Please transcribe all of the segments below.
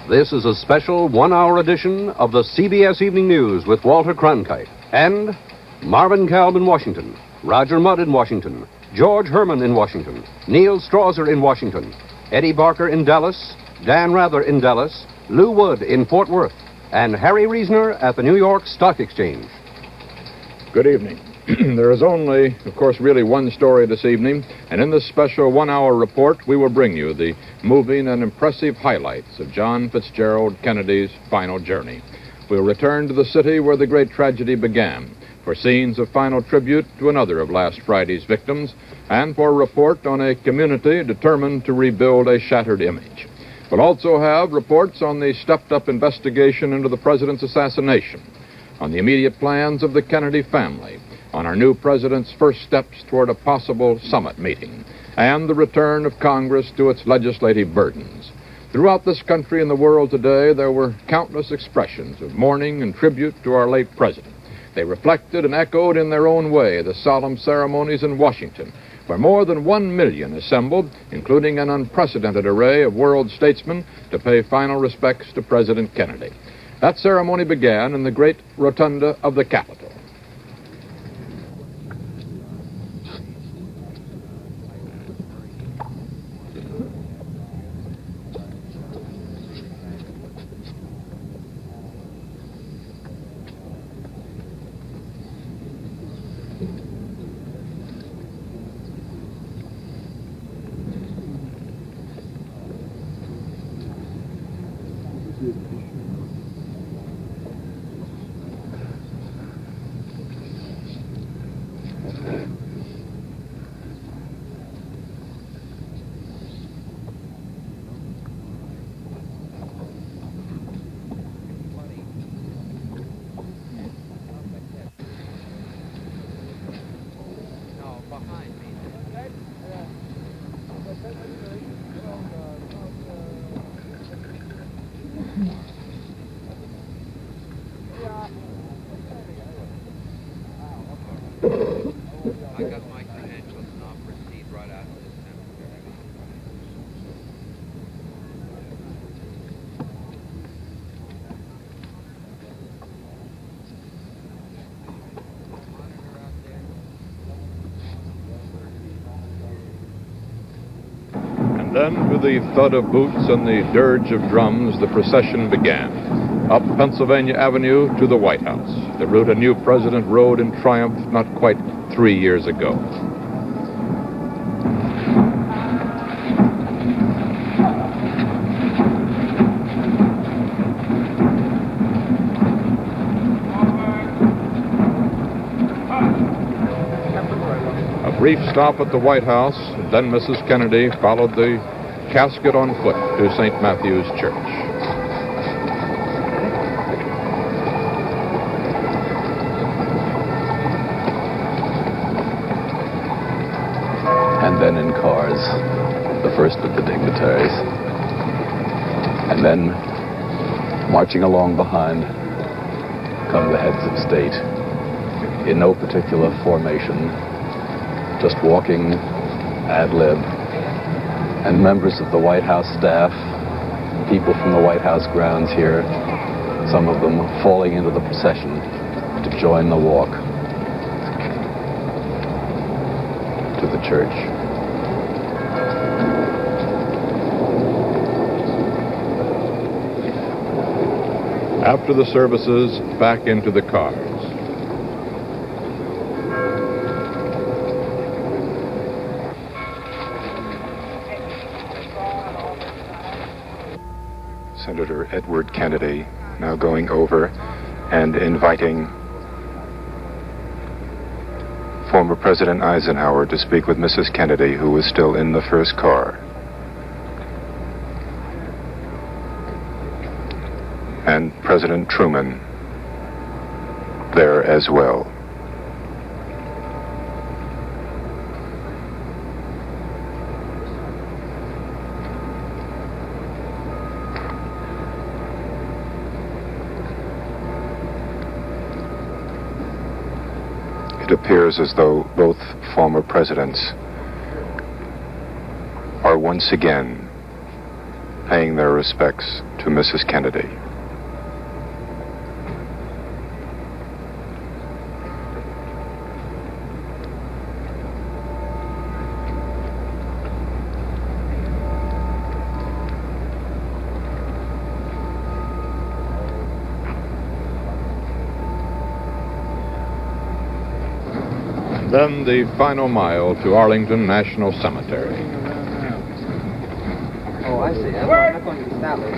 This is a special one-hour edition of the CBS Evening News with Walter Cronkite and Marvin Kalb in Washington, Roger Mudd in Washington, George Herman in Washington, Neil Strauser in Washington, Eddie Barker in Dallas, Dan Rather in Dallas, Lou Wood in Fort Worth, and Harry Reasoner at the New York Stock Exchange. Good evening. There is only, of course, really one story this evening, and in this special one-hour report, we will bring you the moving and impressive highlights of John Fitzgerald Kennedy's final journey. We'll return to the city where the great tragedy began, for scenes of final tribute to another of last Friday's victims, and for a report on a community determined to rebuild a shattered image. We'll also have reports on the stepped-up investigation into the president's assassination, on the immediate plans of the Kennedy family, on our new president's first steps toward a possible summit meeting, and the return of Congress to its legislative burdens. Throughout this country and the world today, there were countless expressions of mourning and tribute to our late president. They reflected and echoed in their own way the solemn ceremonies in Washington, where more than 1 million assembled, including an unprecedented array of world statesmen, to pay final respects to President Kennedy. That ceremony began in the great rotunda of the Capitol. I got my credentials and I'll proceed right out of this cemetery. And then, with the thud of boots and the dirge of drums, the procession began. Up Pennsylvania Avenue to the White House, the route a new president rode in triumph not quite 3 years ago. A brief stop at the White House, then Mrs. Kennedy followed the casket on foot to St. Matthew's Church. And then in cars, the first of the dignitaries. And then, marching along behind, come the heads of state, in no particular formation, just walking ad lib, and members of the White House staff, people from the White House grounds here, some of them falling into the procession to join the walk to the church. After the services, back into the cars. Senator Edward Kennedy now going over and inviting former President Eisenhower to speak with Mrs. Kennedy, who was still in the first car. And President Truman there as well. It appears as though both former presidents are once again paying their respects to Mrs. Kennedy. Then the final mile to Arlington National Cemetery. Oh, I see. I'm not going to be salad.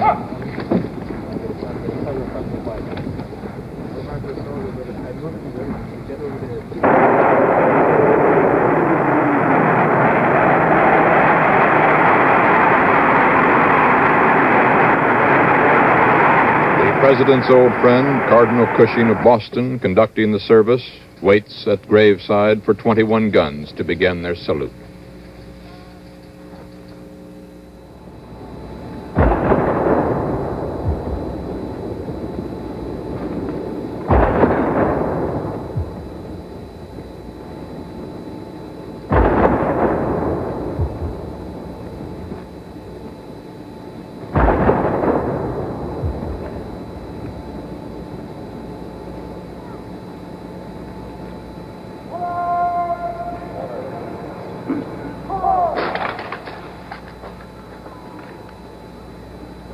The president's old friend, Cardinal Cushing of Boston, conducting the service, waits at graveside for 21 guns to begin their salute.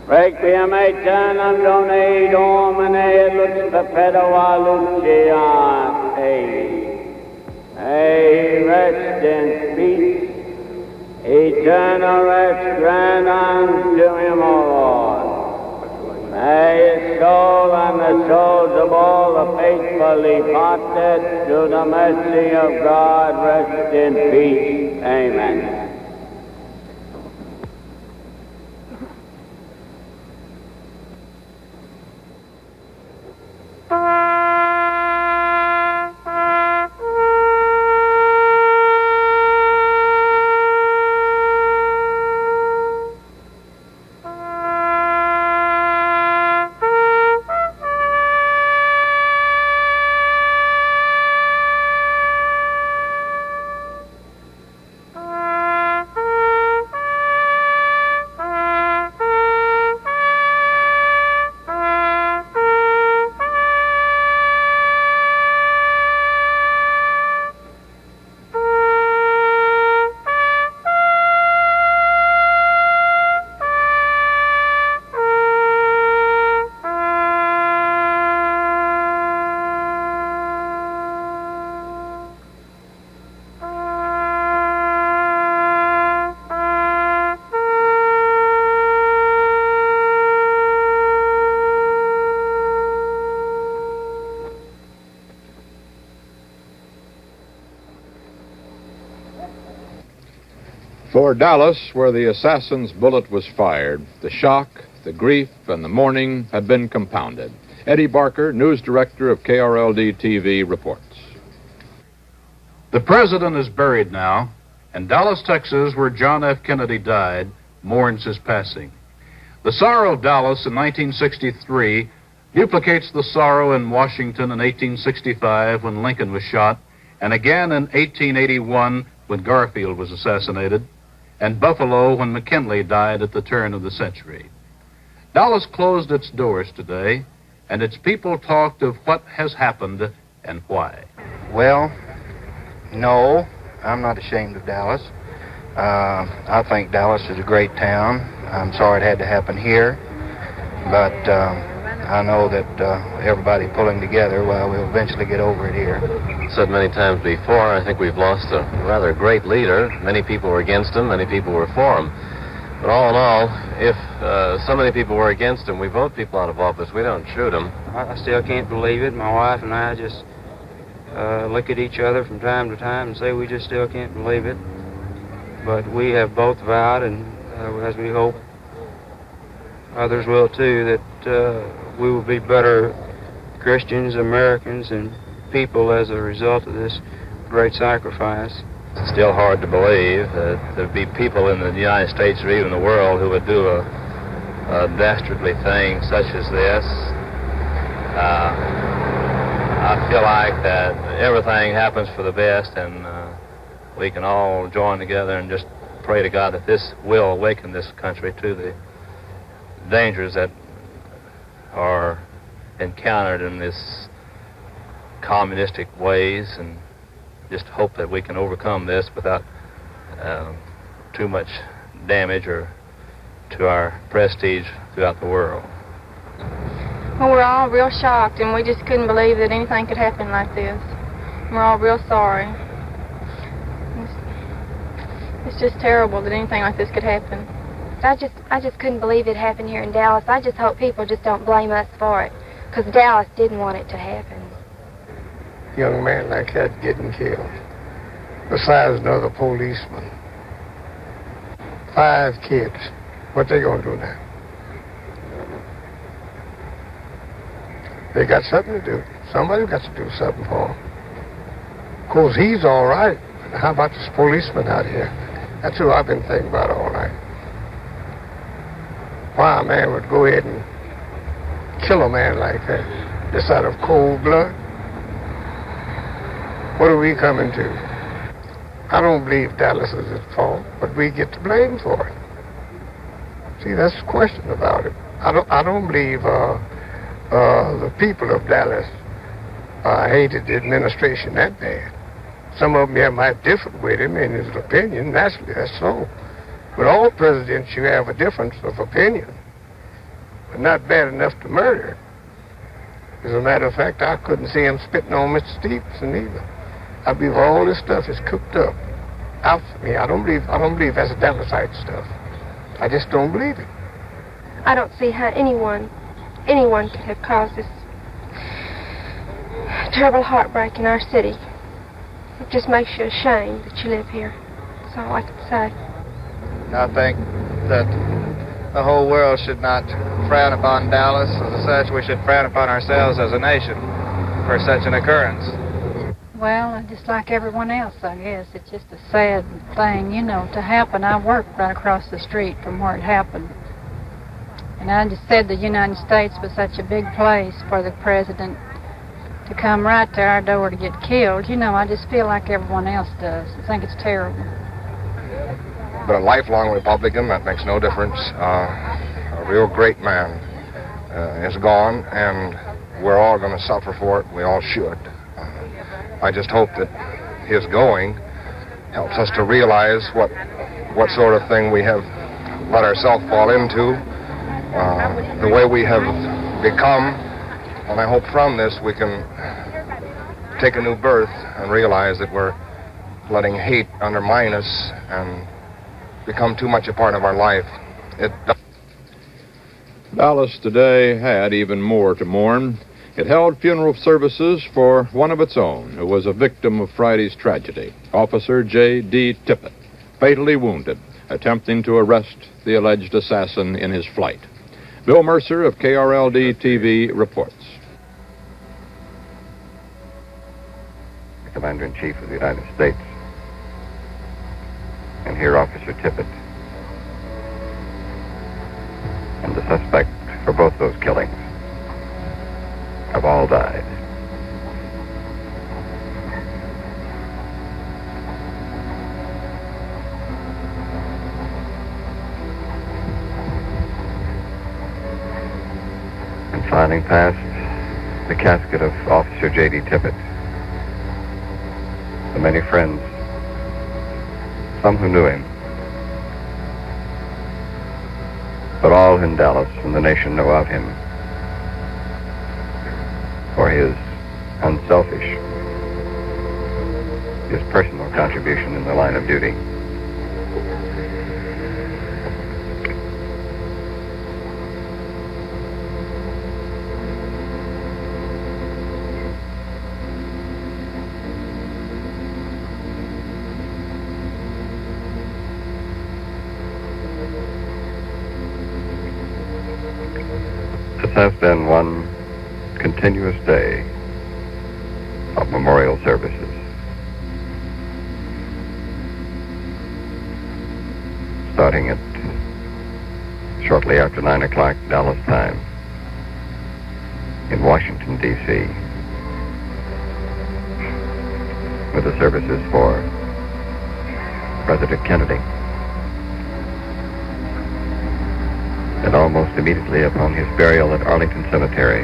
Requiem aeternam Done Domine lux perpetua luceat. May rest in peace. Eternal rest grant unto him, O Lord. May his soul and the souls of all the faithfully departed through the mercy of God rest in peace. Amen. For Dallas, where the assassin's bullet was fired, the shock, the grief, and the mourning had been compounded. Eddie Barker, news director of KRLD-TV, reports. The president is buried now, and Dallas, Texas, where John F. Kennedy died, mourns his passing. The sorrow of Dallas in 1963 duplicates the sorrow in Washington in 1865 when Lincoln was shot, and again in 1881 when Garfield was assassinated, and Buffalo when McKinley died at the turn of the century. Dallas closed its doors today, and its people talked of what has happened and why. Well, no, I'm not ashamed of Dallas. I think Dallas is a great town. I'm sorry it had to happen here, but I know that everybody pulling together, well, we'll eventually get over it here. Said many times before, I think we've lost a rather great leader. Many people were against him, many people were for him. But all in all, if so many people were against him, we vote people out of office. We don't shoot them. I still can't believe it. My wife and I just look at each other from time to time and say we just still can't believe it. But we have both vowed, and as we hope others will too, that we will be better Christians, Americans, and people as a result of this great sacrifice. It's still hard to believe that there'd be people in the United States or even the world who would do a dastardly thing such as this. I feel like that everything happens for the best, and we can all join together and just pray to God that this will awaken this country to the dangers that are encountered in this communistic ways, and just hope that we can overcome this without too much damage or to our prestige throughout the world. Well, we're all real shocked, and we just couldn't believe that anything could happen like this. We're all real sorry. It's just terrible that anything like this could happen. I just couldn't believe it happened here in Dallas. I just hope people just don't blame us for it, because Dallas didn't want it to happen. Young man like that getting killed, besides another policeman. 5 kids. What they gonna do now? They got something to do. Somebody's got to do something for him. Of course, he's all right. How about this policeman out here? That's who I've been thinking about all night. Why a man would go ahead and kill a man like that, just out of cold blood? What are we coming to? I don't believe Dallas is at fault, but we get to blame for it. See, that's the question about it. I don't believe the people of Dallas hated the administration that bad. Some of them might differ with him in his opinion. Naturally, that's so. But all presidents, you have a difference of opinion, but not bad enough to murder. As a matter of fact, I couldn't see him spitting on Mr. Stevenson either. I believe all this stuff is cooked up out for me. I don't believe that's Dallasite stuff. I just don't believe it. I don't see how anyone could have caused this terrible heartbreak in our city. It just makes you ashamed that you live here. That's all I can say. I think that the whole world should not frown upon Dallas. As such, we should frown upon ourselves as a nation for such an occurrence. Well, just like everyone else, I guess. It's just a sad thing, you know, to happen. I worked right across the street from where it happened. And I just said the United States was such a big place for the president to come right to our door to get killed. You know, I just feel like everyone else does. I think it's terrible. But a lifelong Republican, that makes no difference. A real great man is gone, and we're all going to suffer for it. We all should. I just hope that his going helps us to realize what sort of thing we have let ourselves fall into, the way we have become, and I hope from this we can take a new birth and realize that we're letting hate undermine us and become too much a part of our life. Dallas today had even more to mourn. It held funeral services for one of its own who was a victim of Friday's tragedy, Officer J.D. Tippit, fatally wounded, attempting to arrest the alleged assassin in his flight. Bill Mercer of KRLD-TV reports. The Commander-in-Chief of the United States, and here Officer Tippit, and the suspect for both those killings have all died. And filing past the casket of Officer J.D. Tippit, the many friends, some who knew him, but all in Dallas and the nation know of him for his unselfish, his personal contribution in the line of duty. This has been one continuous day of memorial services. Starting at shortly after 9 o'clock Dallas time in Washington, D.C., with the services for President Kennedy, and almost immediately upon his burial at Arlington Cemetery,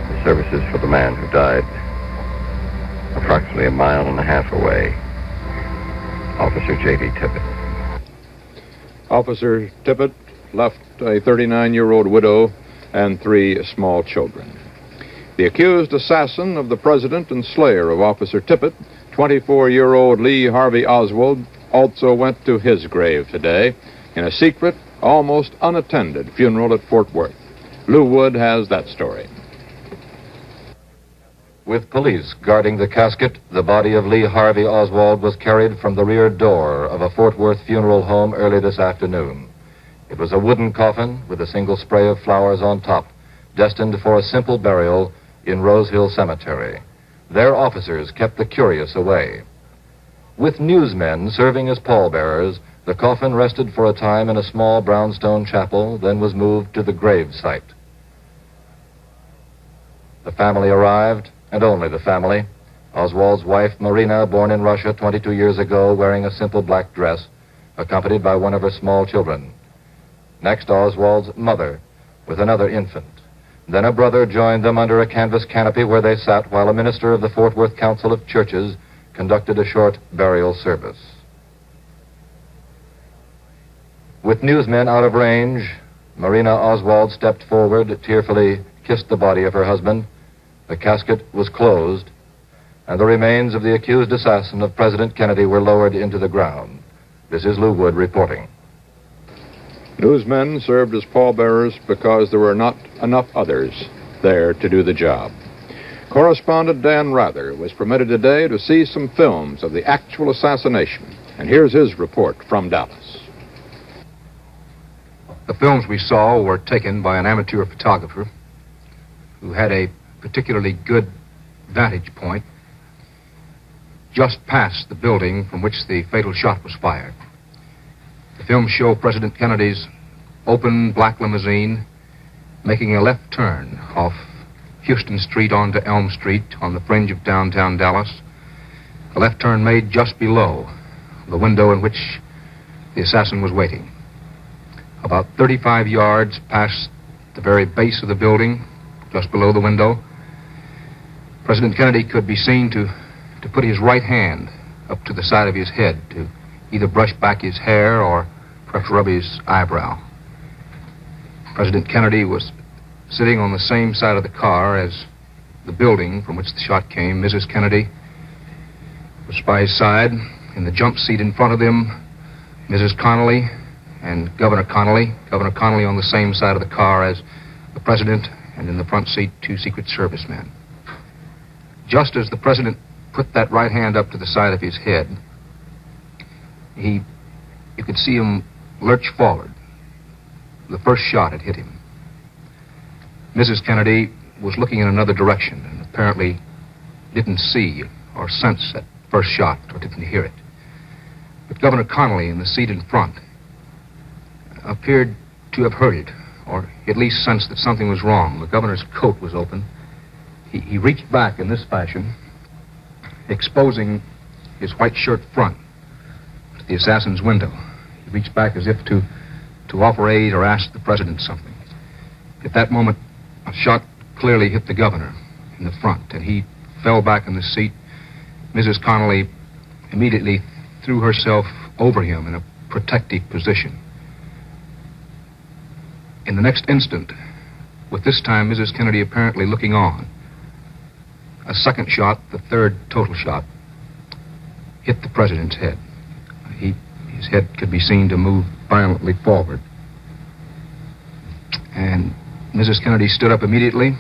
the services for the man who died approximately a mile and a half away, Officer J.D. Tippit. Officer Tippit left a 39-year-old widow and 3 small children. The accused assassin of the president and slayer of Officer Tippit, 24-year-old Lee Harvey Oswald, also went to his grave today in a secret, almost unattended funeral at Fort Worth. Lou Wood has that story. With police guarding the casket, the body of Lee Harvey Oswald was carried from the rear door of a Fort Worth funeral home early this afternoon. It was a wooden coffin with a single spray of flowers on top, destined for a simple burial in Rose Hill Cemetery. Their officers kept the curious away. With newsmen serving as pallbearers, the coffin rested for a time in a small brownstone chapel, then was moved to the grave site. The family arrived, and only the family. Oswald's wife, Marina, born in Russia 22 years ago, wearing a simple black dress, accompanied by one of her small children. Next, Oswald's mother, with another infant. Then a brother joined them under a canvas canopy where they sat while a minister of the Fort Worth Council of Churches conducted a short burial service. With newsmen out of range, Marina Oswald stepped forward, tearfully kissed the body of her husband. The casket was closed, and the remains of the accused assassin of President Kennedy were lowered into the ground. This is Lou Wood reporting. Newsmen served as pallbearers because there were not enough others there to do the job. Correspondent Dan Rather was permitted today to see some films of the actual assassination, and here's his report from Dallas. The films we saw were taken by an amateur photographer who had a particularly good vantage point just past the building from which the fatal shot was fired. The films show President Kennedy's open black limousine making a left turn off Houston Street onto Elm Street on the fringe of downtown Dallas. A left turn made just below the window in which the assassin was waiting. About 35 yards past the very base of the building, just below the window, President Kennedy could be seen to put his right hand up to the side of his head to either brush back his hair or perhaps rub his eyebrow. President Kennedy was sitting on the same side of the car as the building from which the shot came. Mrs. Kennedy was by his side. In the jump seat in front of him, Mrs. Connolly and Governor Connolly. Governor Connolly on the same side of the car as the president, and in the front seat, 2 Secret Service men. Just as the president put that right hand up to the side of his head, you could see him lurch forward. The first shot had hit him. Mrs. Kennedy was looking in another direction and apparently didn't see or sense that first shot or didn't hear it. But Governor Connolly in the seat in front appeared to have heard it, or at least sensed that something was wrong. The governor's coat was open. He reached back in this fashion, exposing his white shirt front to the assassin's window. He reached back as if to offer aid or ask the president something. At that moment, a shot clearly hit the governor in the front, and he fell back in the seat. Mrs. Connolly immediately threw herself over him in a protective position. In the next instant, with this time Mrs. Kennedy apparently looking on, a second shot, the third total shot, hit the president's head. His head could be seen to move violently forward. And Mrs. Kennedy stood up immediately.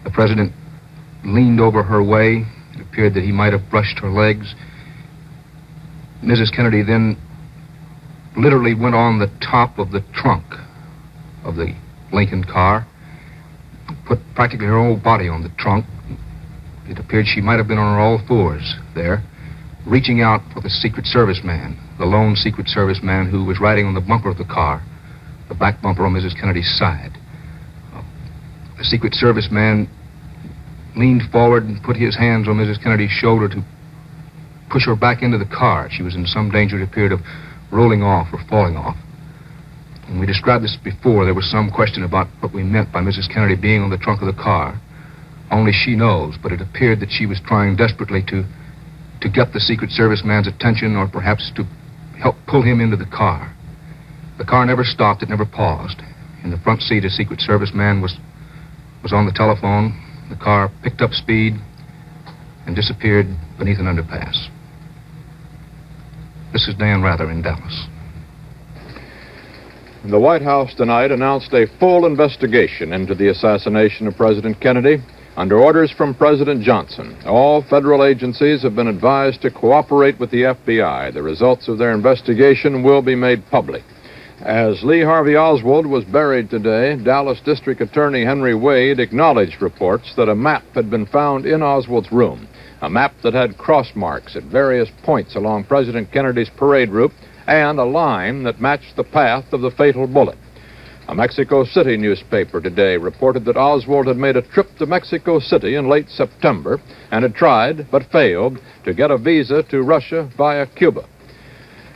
The president leaned over her way. It appeared that he might have brushed her legs. Mrs. Kennedy then literally went on the top of the trunk of the Lincoln car, put practically her whole body on the trunk. It appeared she might have been on her all fours there, reaching out for the Secret Service man, the lone Secret Service man who was riding on the bumper of the car, the back bumper on Mrs. Kennedy's side. The Secret Service man leaned forward and put his hands on Mrs. Kennedy's shoulder to push her back into the car. She was in some danger, it appeared, of rolling off or falling off. When we described this before, there was some question about what we meant by Mrs. Kennedy being on the trunk of the car. Only she knows, but it appeared that she was trying desperately to get the Secret Service man's attention, or perhaps to help pull him into the car. The car never stopped, it never paused. In the front seat, a Secret Service man was on the telephone. The car picked up speed and disappeared beneath an underpass. This is Dan Rather in Dallas. The White House tonight announced a full investigation into the assassination of President Kennedy under orders from President Johnson. All federal agencies have been advised to cooperate with the FBI. The results of their investigation will be made public. As Lee Harvey Oswald was buried today, Dallas District Attorney Henry Wade acknowledged reports that a map had been found in Oswald's room, a map that had cross marks at various points along President Kennedy's parade route and a line that matched the path of the fatal bullet. A Mexico City newspaper today reported that Oswald had made a trip to Mexico City in late September and had tried, but failed, to get a visa to Russia via Cuba.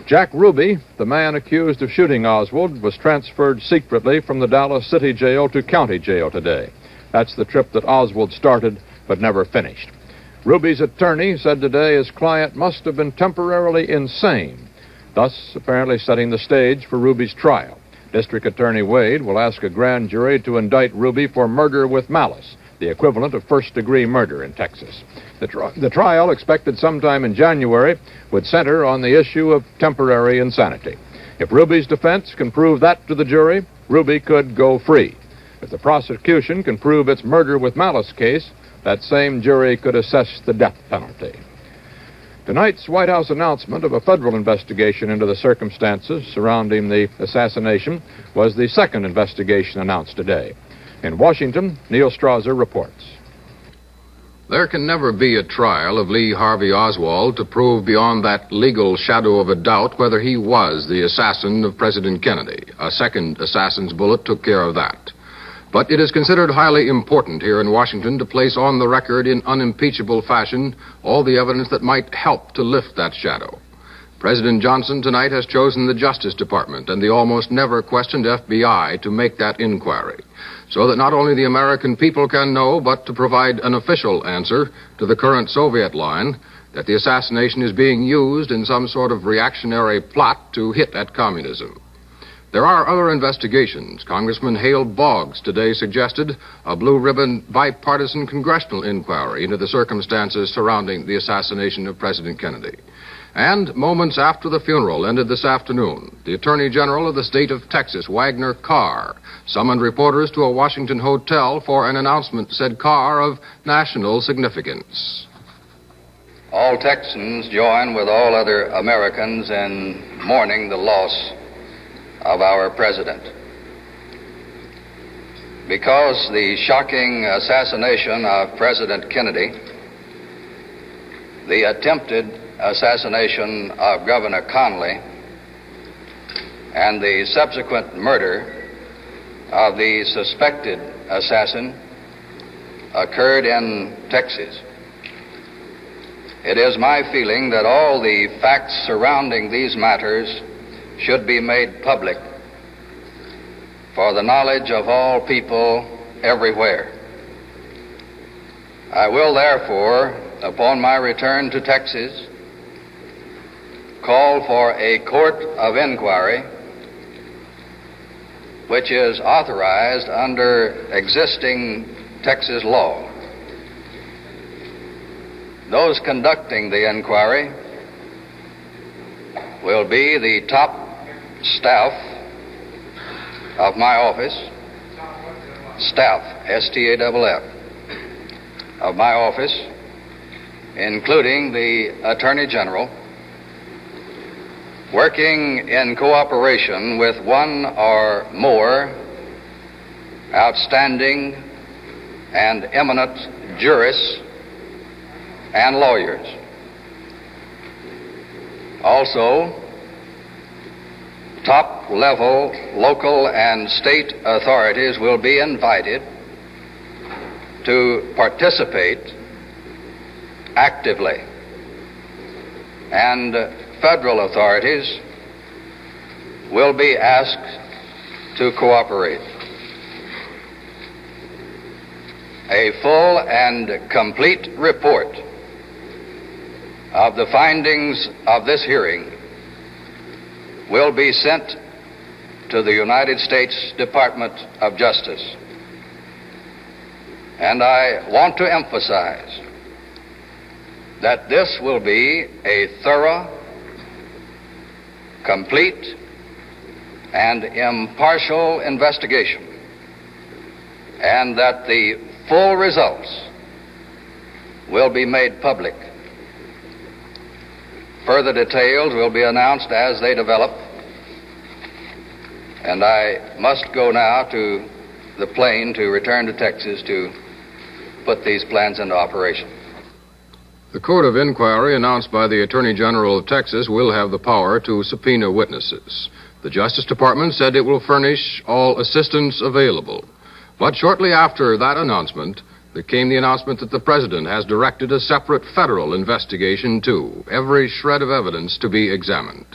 Jack Ruby, the man accused of shooting Oswald, was transferred secretly from the Dallas City Jail to County Jail today. That's the trip that Oswald started but never finished. Ruby's attorney said today his client must have been temporarily insane, thus apparently setting the stage for Ruby's trial. District Attorney Wade will ask a grand jury to indict Ruby for murder with malice, the equivalent of first-degree murder in Texas. The trial, expected sometime in January, would center on the issue of temporary insanity. If Ruby's defense can prove that to the jury, Ruby could go free. If the prosecution can prove its murder with malice case, that same jury could assess the death penalty. Tonight's White House announcement of a federal investigation into the circumstances surrounding the assassination was the second investigation announced today. In Washington, Neil Strasser reports. There can never be a trial of Lee Harvey Oswald to prove beyond that legal shadow of a doubt whether he was the assassin of President Kennedy. A second assassin's bullet took care of that. But it is considered highly important here in Washington to place on the record in unimpeachable fashion all the evidence that might help to lift that shadow. President Johnson tonight has chosen the Justice Department and the almost never questioned FBI to make that inquiry, so that not only the American people can know, but to provide an official answer to the current Soviet line that the assassination is being used in some sort of reactionary plot to hit at communism. There are other investigations. Congressman Hale Boggs today suggested a blue-ribbon bipartisan congressional inquiry into the circumstances surrounding the assassination of President Kennedy. And moments after the funeral ended this afternoon, the Attorney General of the state of Texas, Wagner Carr, summoned reporters to a Washington hotel for an announcement, said Carr, of national significance. All Texans join with all other Americans in mourning the loss of our president. Because the shocking assassination of President Kennedy, the attempted assassination of Governor Connally, and the subsequent murder of the suspected assassin occurred in Texas, it is my feeling that all the facts surrounding these matters should be made public for the knowledge of all people everywhere. I will therefore, upon my return to Texas, call for a court of inquiry which is authorized under existing Texas law. Those conducting the inquiry will be the top staff of my office, staff, S-T-A-F-F, of my office, including the Attorney General, working in cooperation with one or more outstanding and eminent jurists and lawyers. Also, top-level local and state authorities will be invited to participate actively, and federal authorities will be asked to cooperate. A full and complete report of the findings of this hearing will be sent to the United States Department of Justice. And I want to emphasize that this will be a thorough, complete, and impartial investigation, and that the full results will be made public. Further details will be announced as they develop, and I must go now to the plane to return to Texas to put these plans into operation. The Court of Inquiry announced by the Attorney General of Texas will have the power to subpoena witnesses. The Justice Department said it will furnish all assistance available. But shortly after that announcement, there came the announcement that the President has directed a separate federal investigation, too, every shred of evidence to be examined.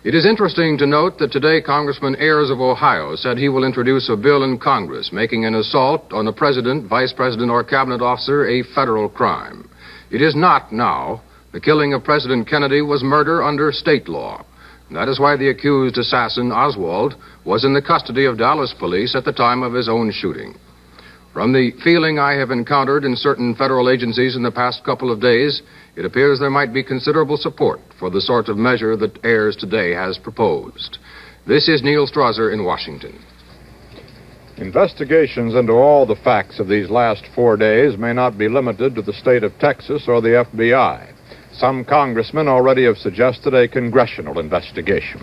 It is interesting to note that today Congressman Ayers of Ohio said he will introduce a bill in Congress making an assault on a president, vice president, or cabinet officer a federal crime. It is not now. The killing of President Kennedy was murder under state law. And that is why the accused assassin, Oswald, was in the custody of Dallas police at the time of his own shooting. From the feeling I have encountered in certain federal agencies in the past couple of days, it appears there might be considerable support for the sort of measure that Ayers today has proposed. This is Neil Strasser in Washington. Investigations into all the facts of these last 4 days may not be limited to the state of Texas or the FBI. Some congressmen already have suggested a congressional investigation.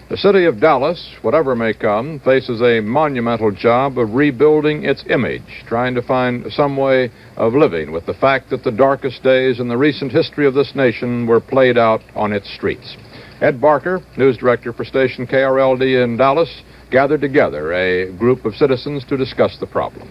The city of Dallas, whatever may come, faces a monumental job of rebuilding its image, trying to find some way of living with the fact that the darkest days in the recent history of this nation were played out on its streets. Ed Barker, news director for station KRLD in Dallas, gathered together a group of citizens to discuss the problem.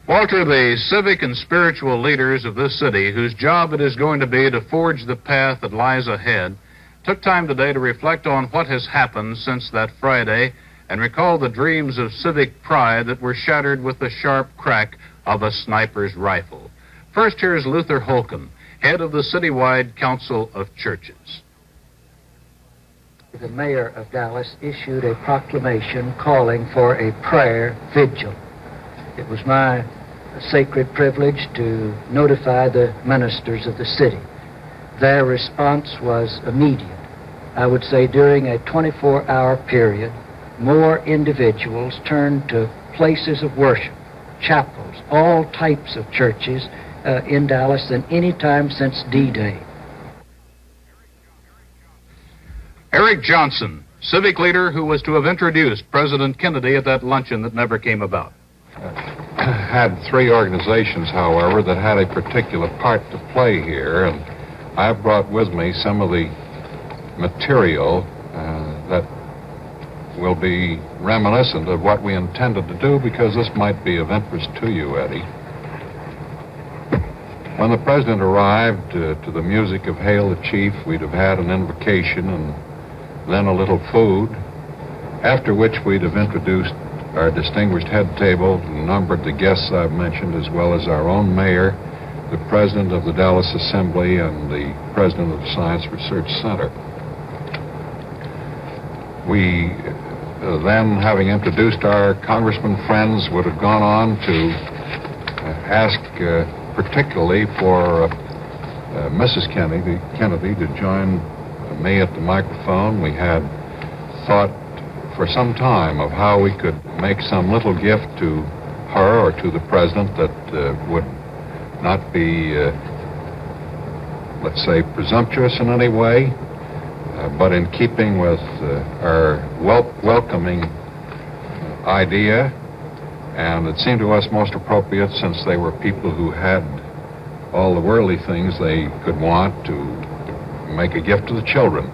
Walter, the civic and spiritual leaders of this city, whose job it is going to be to forge the path that lies ahead, took time today to reflect on what has happened since that Friday and recall the dreams of civic pride that were shattered with the sharp crack of a sniper's rifle. First, here's Luther Holcomb, head of the Citywide Council of Churches. The mayor of Dallas issued a proclamation calling for a prayer vigil. It was my sacred privilege to notify the ministers of the city. Their response was immediate. I would say during a 24-hour period, more individuals turned to places of worship, chapels, all types of churches in Dallas than any time since D-Day. Eric Johnson, civic leader who was to have introduced President Kennedy at that luncheon that never came about. Had three organizations, however, that had a particular part to play here, and I've brought with me some of the material that will be reminiscent of what we intended to do, because this might be of interest to you, Eddie. When the president arrived to the music of Hail the Chief, we'd have had an invocation and then a little food, after which we'd have introduced our distinguished head table, numbered the guests I've mentioned, as well as our own mayor, the president of the Dallas Assembly, and the president of the Science Research Center. We then, having introduced our congressman friends, would have gone on to ask particularly for Mrs. Kennedy to join me at the microphone. We had thought for some time of how we could make some little gift to her or to the president that would not be, let's say, presumptuous in any way, but in keeping with our welcoming idea. And it seemed to us most appropriate, since they were people who had all the worldly things they could want, to make a gift to the children.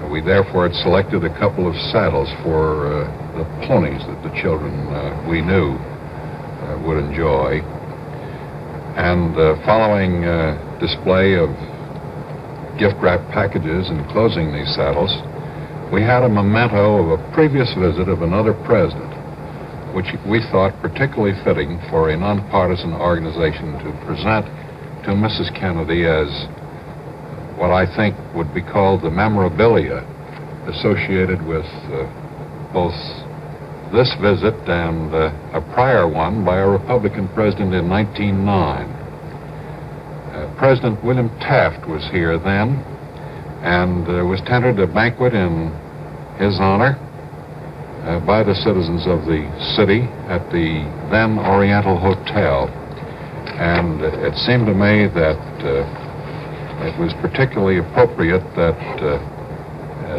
We therefore had selected a couple of saddles for the ponies that the children we knew would enjoy. And following display of gift wrap packages enclosing these saddles, we had a memento of a previous visit of another president, which we thought particularly fitting for a nonpartisan organization to present to Mrs. Kennedy as what I think would be called the memorabilia associated with both this visit and a prior one by a Republican president in 1909. President William Taft was here then, and there was tendered a banquet in his honor by the citizens of the city at the then Oriental Hotel. And it seemed to me that it was particularly appropriate that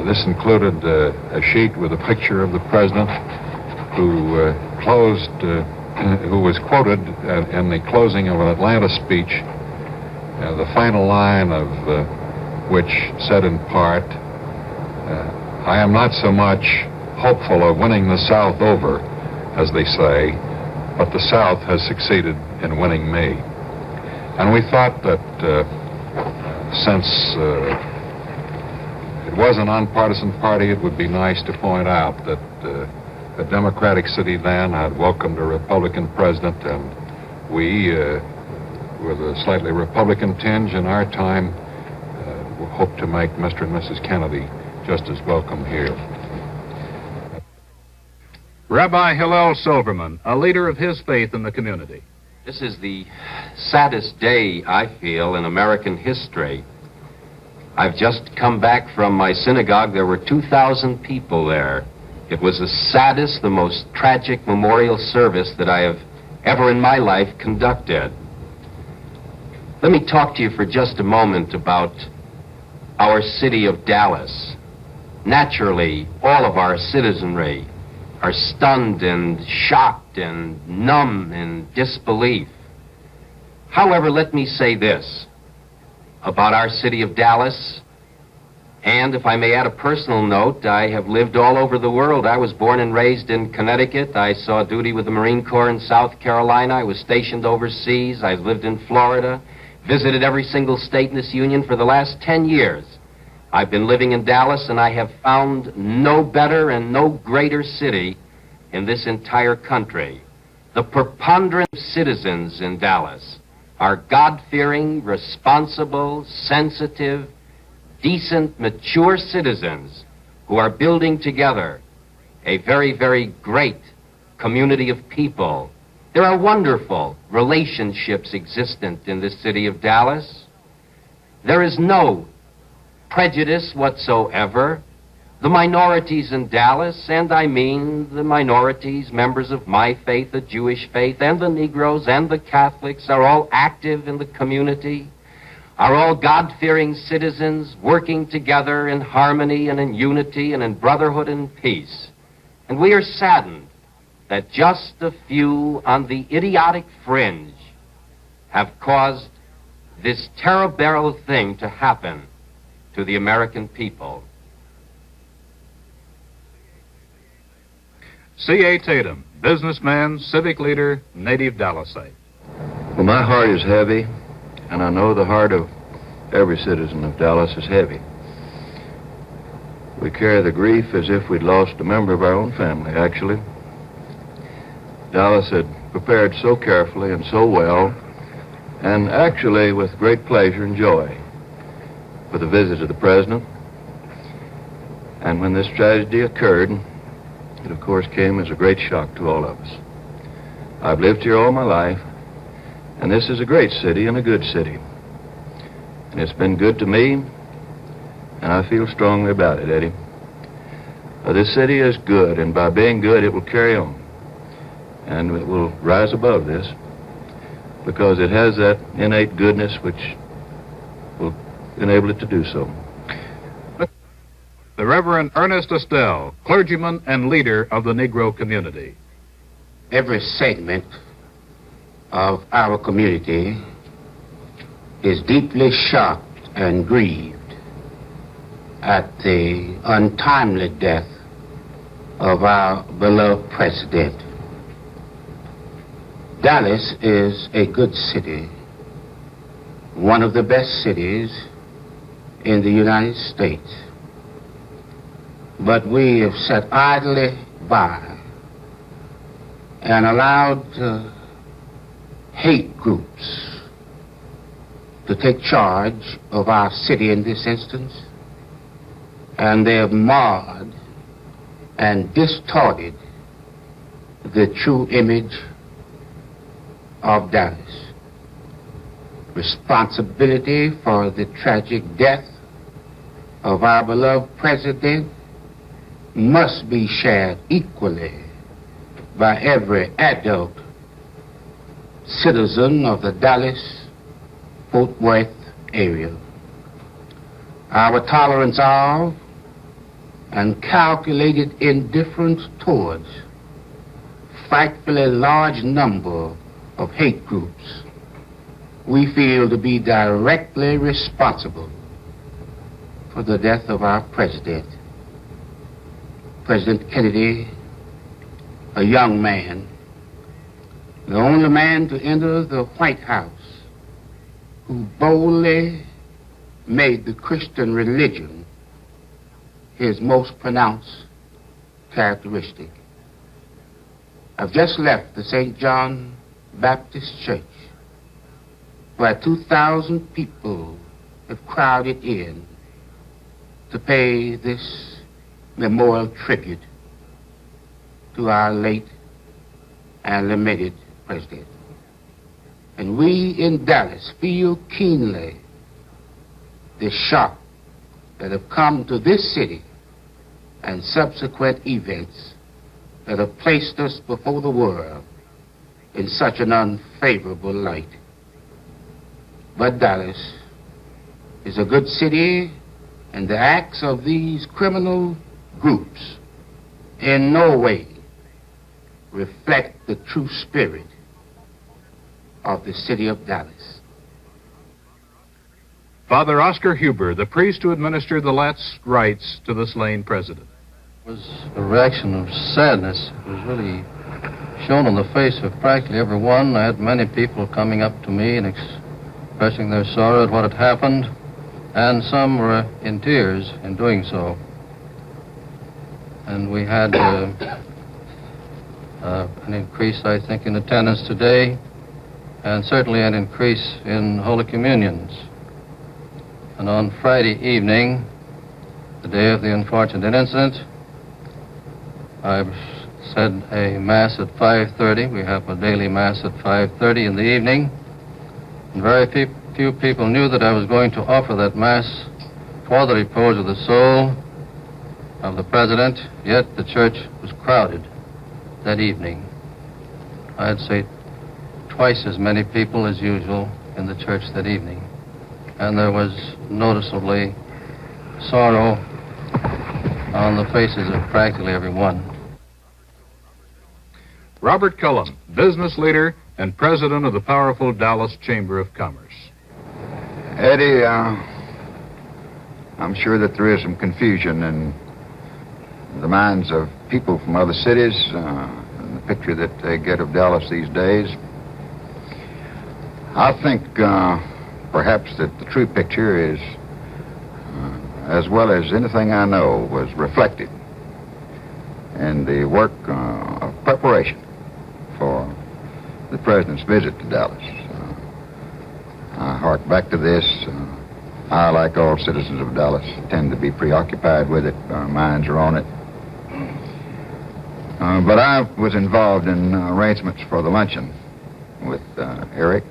this included a sheet with a picture of the president who was quoted in the closing of an Atlanta speech, the final line of which said in part, I am not so much hopeful of winning the South over, as they say, but the South has succeeded in winning me. And we thought that since it was a nonpartisan party, it would be nice to point out that the Democratic city then had welcomed a Republican president, and we, with a slightly Republican tinge in our time, hope to make Mr. and Mrs. Kennedy just as welcome here. Rabbi Hillel Silverman, a leader of his faith in the community. This is the saddest day, I feel, in American history. I've just come back from my synagogue. There were 2,000 people there. It was the saddest, the most tragic memorial service that I have ever in my life conducted. Let me talk to you for just a moment about our city of Dallas. Naturally, all of our citizenry are stunned and shocked and numb in disbelief. However, let me say this about our city of Dallas, and if I may add a personal note, I have lived all over the world. I was born and raised in Connecticut. I saw duty with the Marine Corps in South Carolina. I was stationed overseas. I've lived in Florida, visited every single state in this union for the last 10 years. I've been living in Dallas, and I have found no better and no greater city in this entire country. The preponderance of citizens in Dallas are God-fearing, responsible, sensitive, decent, mature citizens who are building together a very, very great community of people. There are wonderful relationships existent in this city of Dallas. There is no prejudice whatsoever. The minorities in Dallas, and I mean the minorities, members of my faith, the Jewish faith, and the Negroes and the Catholics, are all active in the community, are all God-fearing citizens working together in harmony and in unity and in brotherhood and peace. And we are saddened that just a few on the idiotic fringe have caused this terrible thing to happen to the American people. C.A. Tatum, businessman, civic leader, native Dallasite. Well, my heart is heavy, and I know the heart of every citizen of Dallas is heavy. We carry the grief as if we'd lost a member of our own family, actually. Dallas had prepared so carefully and so well, and actually with great pleasure and joy, for the visit of the president. And when this tragedy occurred, it of course came as a great shock to all of us. I've lived here all my life, and this is a great city and a good city. And it's been good to me, and I feel strongly about it, Eddie. This city is good, and by being good, it will carry on. And it will rise above this, because it has that innate goodness which will enable it to do so. The Reverend Ernest Estelle, clergyman and leader of the Negro community. Every segment of our community is deeply shocked and grieved at the untimely death of our beloved president. Dallas is a good city, one of the best cities in the United States. But we have sat idly by and allowed hate groups to take charge of our city in this instance, and they have marred and distorted the true image of Dallas. Responsibility for the tragic death of our beloved president must be shared equally by every adult citizen of the Dallas-Fort Worth area. Our tolerance of and calculated indifference towards frightfully large number of hate groups we feel to be directly responsible for the death of our president. President Kennedy, a young man, the only man to enter the White House who boldly made the Christian religion his most pronounced characteristic. I've just left the St. John Baptist Church, where 2,000 people have crowded in to pay this memorial tribute to our late and lamented president. And we in Dallas feel keenly the shock that have come to this city and subsequent events that have placed us before the world in such an unfavorable light. But Dallas is a good city, and the acts of these criminal groups in no way reflect the true spirit of the city of Dallas. Father Oscar Huber, the priest who administered the last rites to the slain president. It was a reaction of sadness. It was really shown on the face of practically everyone. I had many people coming up to me and expressing their sorrow at what had happened, and some were in tears in doing so. And we had an increase, I think, in attendance today, and certainly an increase in Holy Communions. And on Friday evening, the day of the unfortunate incident, I said a Mass at 5:30. We have a daily Mass at 5:30 in the evening. And very few people knew that I was going to offer that Mass for the repose of the soul of the president, yet the church was crowded that evening. I'd say twice as many people as usual in the church that evening. And there was noticeably sorrow on the faces of practically everyone. Robert Cullum, business leader and president of the powerful Dallas Chamber of Commerce. Eddie, I'm sure that there is some confusion in the minds of people from other cities, and the picture that they get of Dallas these days. I think perhaps that the true picture is, as well as anything I know, was reflected in the work of preparation for the president's visit to Dallas. I hark back to this. I, like all citizens of Dallas, tend to be preoccupied with it. Our minds are on it. But I was involved in arrangements for the luncheon with Eric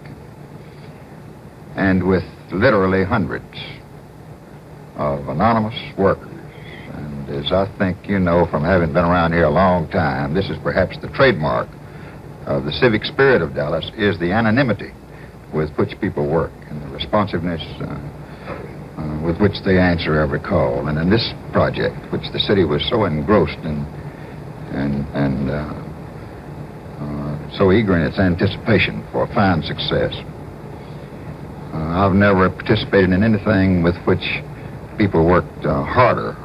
and with literally hundreds of anonymous workers. And as I think you know from having been around here a long time, this is perhaps the trademark of the civic spirit of Dallas, is the anonymity with which people work and the responsiveness with which they answer every call. And in this project, which the city was so engrossed in and so eager in its anticipation for fine success, I've never participated in anything with which people worked harder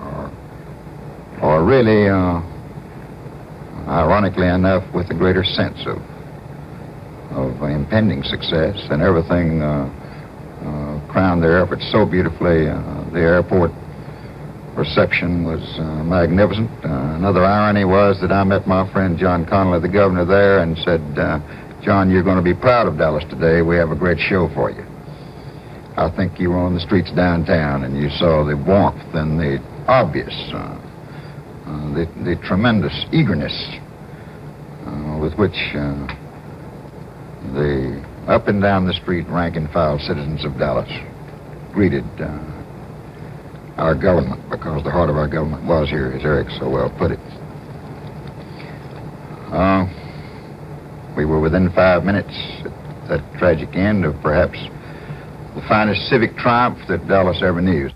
or really, ironically enough, with a greater sense of impending success, and everything crowned their efforts so beautifully. The airport reception was magnificent. Another irony was that I met my friend John Connally, the governor there, and said, John, you're going to be proud of Dallas today. We have a great show for you. I think you were on the streets downtown and you saw the warmth and the obvious, the tremendous eagerness with which the up and down the street rank and file citizens of Dallas greeted our government, because the heart of our government was here, as Eric so well put it. We were within 5 minutes at that tragic end of perhaps the finest civic triumph that Dallas ever knew.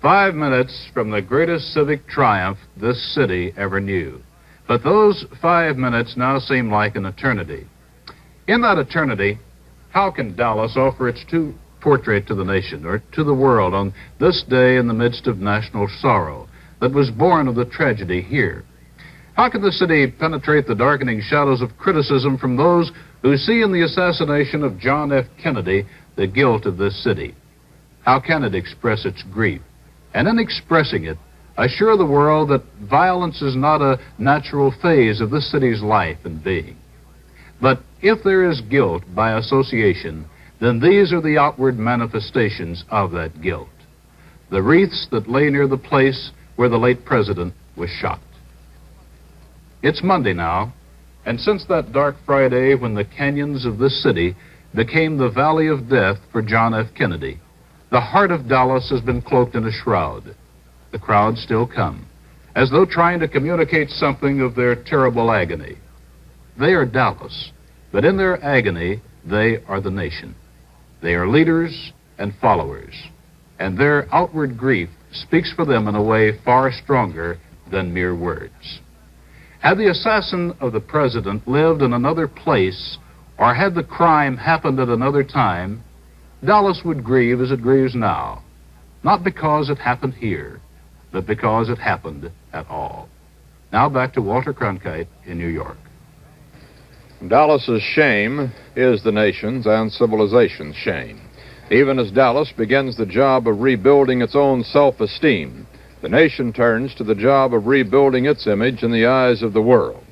5 minutes from the greatest civic triumph this city ever knew. But those 5 minutes now seem like an eternity. In that eternity, how can Dallas offer its true portrait to the nation or to the world on this day in the midst of national sorrow that was born of the tragedy here? How can the city penetrate the darkening shadows of criticism from those who see in the assassination of John F. Kennedy the guilt of this city? How can it express its grief? And in expressing it, assure the world that violence is not a natural phase of this city's life and being. But if there is guilt by association, then these are the outward manifestations of that guilt. The wreaths that lay near the place where the late president was shot. It's Monday now, and since that dark Friday when the canyons of this city became the valley of death for John F. Kennedy, the heart of Dallas has been cloaked in a shroud. The crowds still come, as though trying to communicate something of their terrible agony. They are Dallas, but in their agony, they are the nation. They are leaders and followers, and their outward grief speaks for them in a way far stronger than mere words. Had the assassin of the president lived in another place, or had the crime happened at another time, Dallas would grieve as it grieves now, not because it happened here, but because it happened at all. Now back to Walter Cronkite in New York. Dallas's shame is the nation's and civilization's shame. Even as Dallas begins the job of rebuilding its own self-esteem, the nation turns to the job of rebuilding its image in the eyes of the world.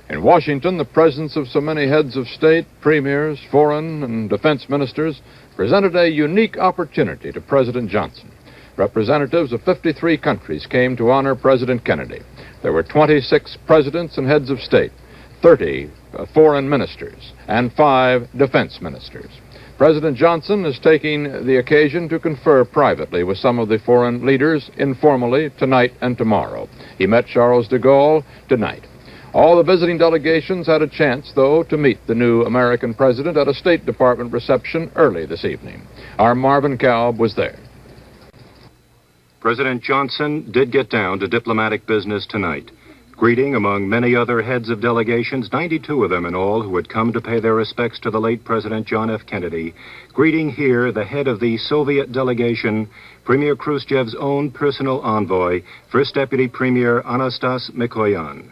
In Washington, the presence of so many heads of state, premiers, foreign and defense ministers presented a unique opportunity to President Johnson. Representatives of 53 countries came to honor President Kennedy. There were 26 presidents and heads of state, 30 foreign ministers, and 5 defense ministers. President Johnson is taking the occasion to confer privately with some of the foreign leaders informally tonight and tomorrow. He met Charles de Gaulle tonight. All the visiting delegations had a chance, though, to meet the new American president at a State Department reception early this evening. Our Marvin Kalb was there. President Johnson did get down to diplomatic business tonight, greeting, among many other heads of delegations, 92 of them in all, who had come to pay their respects to the late President John F. Kennedy, greeting here the head of the Soviet delegation, Premier Khrushchev's own personal envoy, First Deputy Premier Anastas Mikoyan.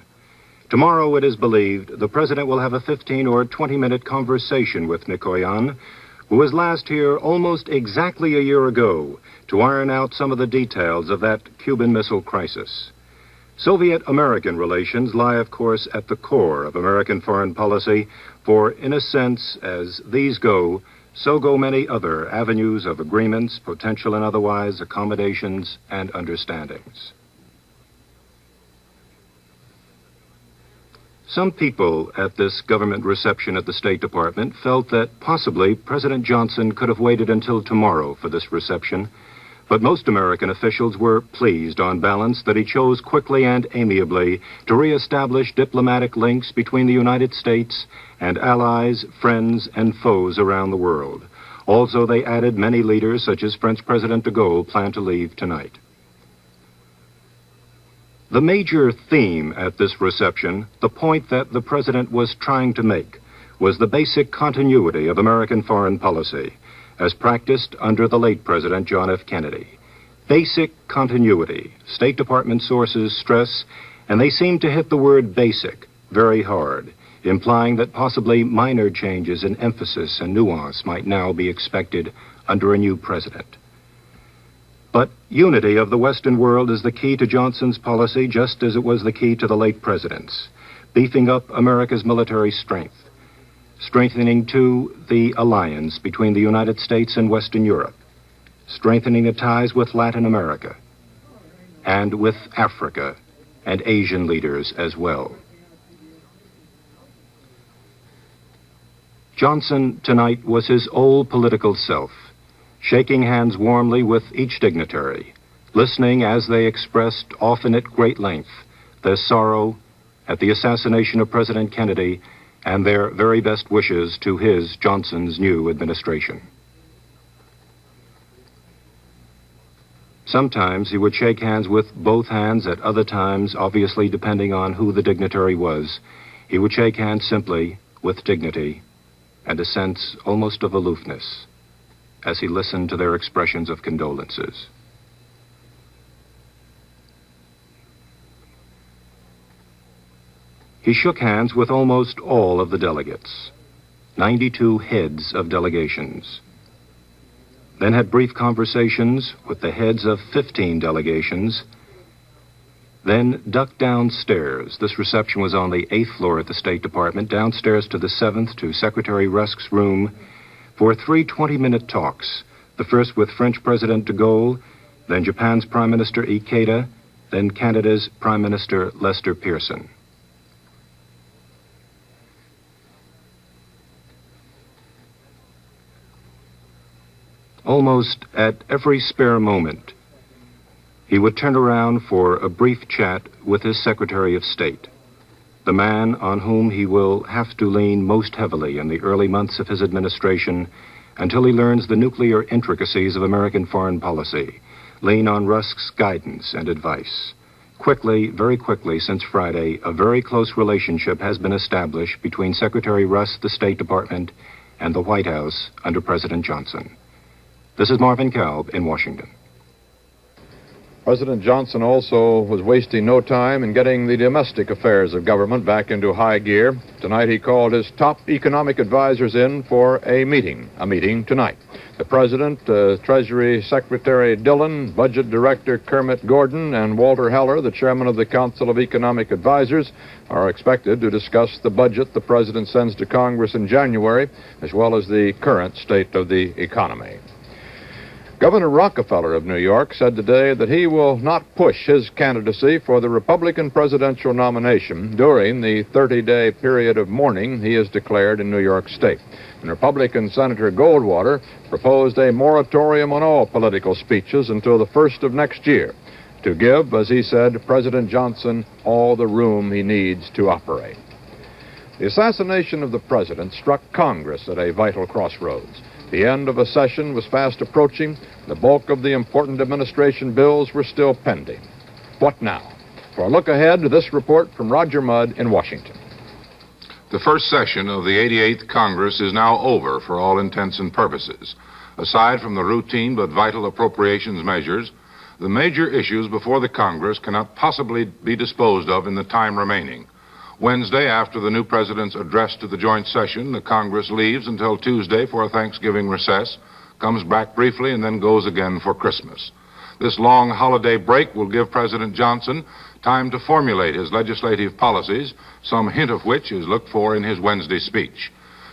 Tomorrow, it is believed, the president will have a 15 or 20-minute conversation with Mikoyan, who was last here almost exactly a year ago to iron out some of the details of that Cuban Missile Crisis. Soviet-American relations lie, of course, at the core of American foreign policy, for, in a sense, as these go, so go many other avenues of agreements, potential and otherwise, accommodations and understandings. Some people at this government reception at the State Department felt that possibly President Johnson could have waited until tomorrow for this reception, but most American officials were pleased on balance that he chose quickly and amiably to reestablish diplomatic links between the United States and allies, friends, and foes around the world. Also, they added many leaders, such as French President de Gaulle, plan to leave tonight. The major theme at this reception, the point that the president was trying to make, was the basic continuity of American foreign policy, as practiced under the late President John F. Kennedy. Basic continuity, State Department sources stress, and they seem to hit the word basic very hard, implying that possibly minor changes in emphasis and nuance might now be expected under a new president. But unity of the Western world is the key to Johnson's policy, just as it was the key to the late president's, beefing up America's military strength, strengthening, too, the alliance between the United States and Western Europe, strengthening the ties with Latin America, and with Africa and Asian leaders as well. Johnson tonight was his old political self, shaking hands warmly with each dignitary, listening as they expressed, often at great length, their sorrow at the assassination of President Kennedy and their very best wishes to his, Johnson's, new administration. Sometimes he would shake hands with both hands. At other times, obviously depending on who the dignitary was, he would shake hands simply, with dignity, and a sense almost of aloofness, as he listened to their expressions of condolences. He shook hands with almost all of the delegates, 92 heads of delegations, then had brief conversations with the heads of 15 delegations, then ducked downstairs. This reception was on the 8th floor at the State Department, downstairs to the 7th to Secretary Rusk's room for 3 20-minute talks, the first with French President de Gaulle, then Japan's Prime Minister Ikeda, then Canada's Prime Minister Lester Pearson. Almost at every spare moment, he would turn around for a brief chat with his Secretary of State, the man on whom he will have to lean most heavily in the early months of his administration until he learns the nuclear intricacies of American foreign policy, lean on Rusk's guidance and advice. Quickly, very quickly, since Friday, a very close relationship has been established between Secretary Rusk, the State Department, and the White House under President Johnson. This is Marvin Kalb in Washington. President Johnson also was wasting no time in getting the domestic affairs of government back into high gear. Tonight he called his top economic advisors in for a meeting tonight. The President, Treasury Secretary Dillon, Budget Director Kermit Gordon, and Walter Heller, the Chairman of the Council of Economic Advisors, are expected to discuss the budget the President sends to Congress in January, as well as the current state of the economy. Governor Rockefeller of New York said today that he will not push his candidacy for the Republican presidential nomination during the 30-day period of mourning he has declared in New York State. And Republican Senator Goldwater proposed a moratorium on all political speeches until the 1st of next year to give, as he said, President Johnson all the room he needs to operate. The assassination of the president struck Congress at a vital crossroads. The end of a session was fast approaching. The bulk of the important administration bills were still pending. What now? For a look ahead, this report from Roger Mudd in Washington. The first session of the 88th Congress is now over for all intents and purposes. Aside from the routine but vital appropriations measures, the major issues before the Congress cannot possibly be disposed of in the time remaining. Wednesday, after the new president's address to the joint session, the Congress leaves until Tuesday for a Thanksgiving recess, comes back briefly, and then goes again for Christmas. This long holiday break will give President Johnson time to formulate his legislative policies, some hint of which is looked for in his Wednesday speech.